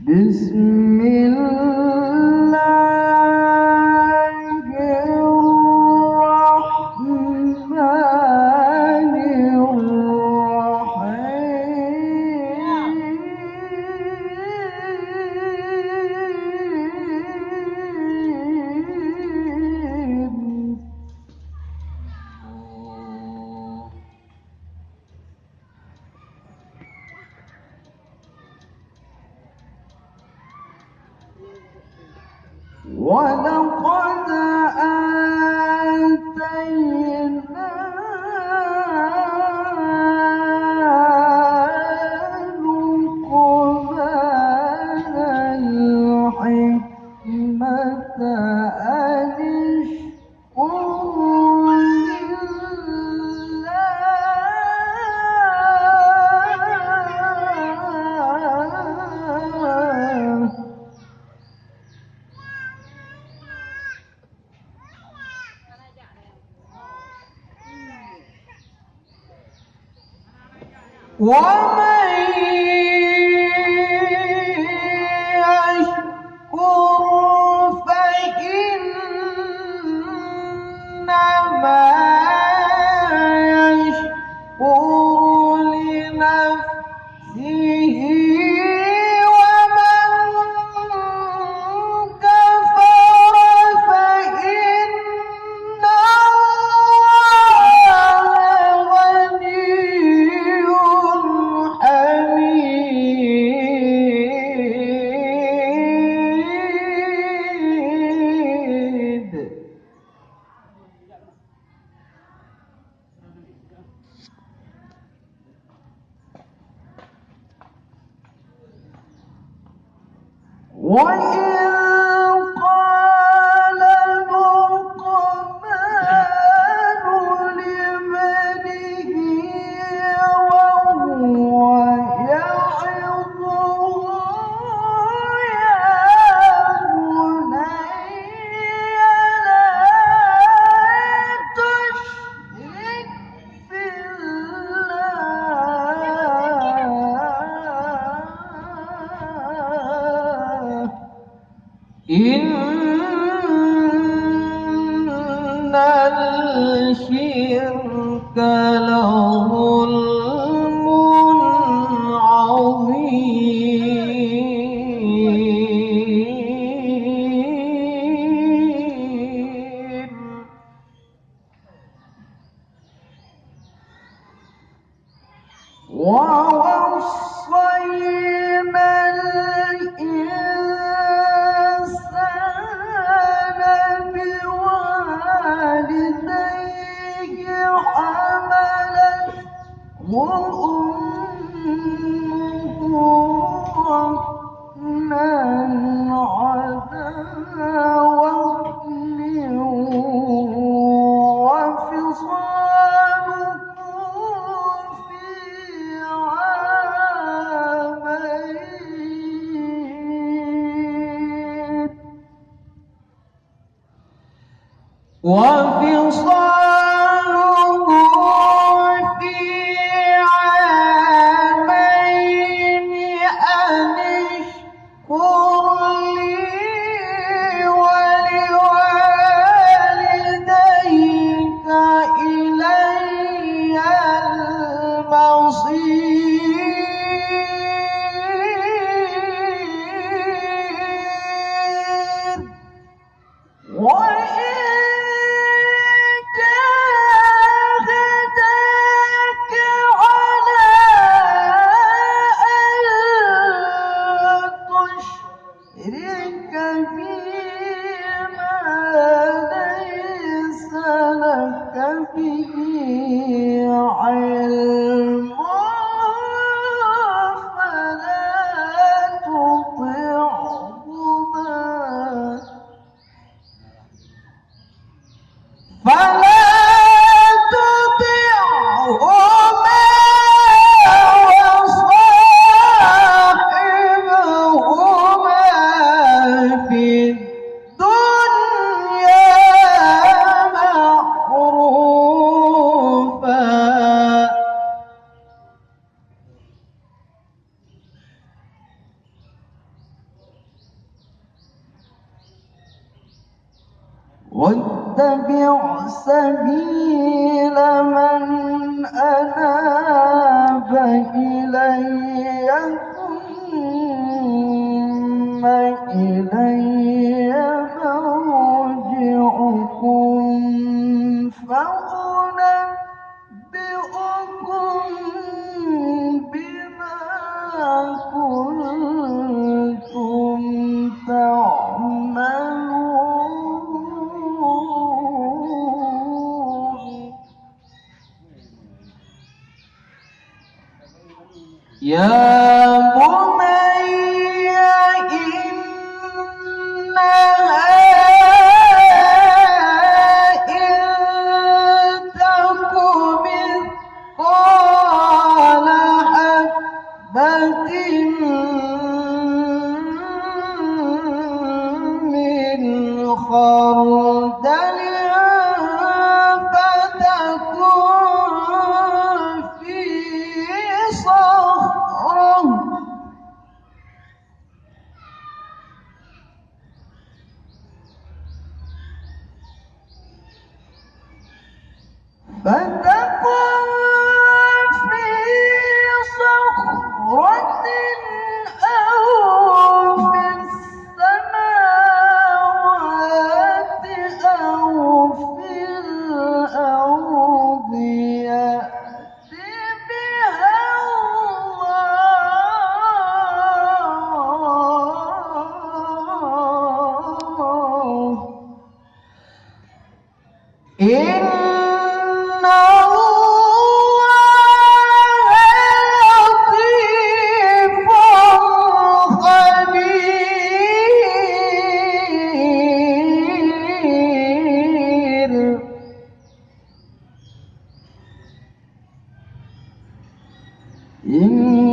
بسم الله الرحمن الرحيم ولقد آتينا لقمان الحكمة أن اشكر لله ومن يشكر فإنما يشكر لنفسه ومن كفر فإن الله غني حميد وإذ قال لقمان لابنه وهو يعظه يا بني لا تشرك بالله إن الشرك لظلم عظيم ووصينا الإنسان بوالديه حملته أمه وهنا على وهن وفصاله في عامين وفصاله في عامين أن اشكر لي ولوالديك إلي المصير وإن سبيل من أناب إلي ثم إلي مرجعكم فأنبئكم بما كنتم تعملون. يا بني إنها إن تك مثقال حبة من خردل فتكن في صخرة أو في السماوات أو في الأرض يأت بها الله. إن الله لطيف خبير. إن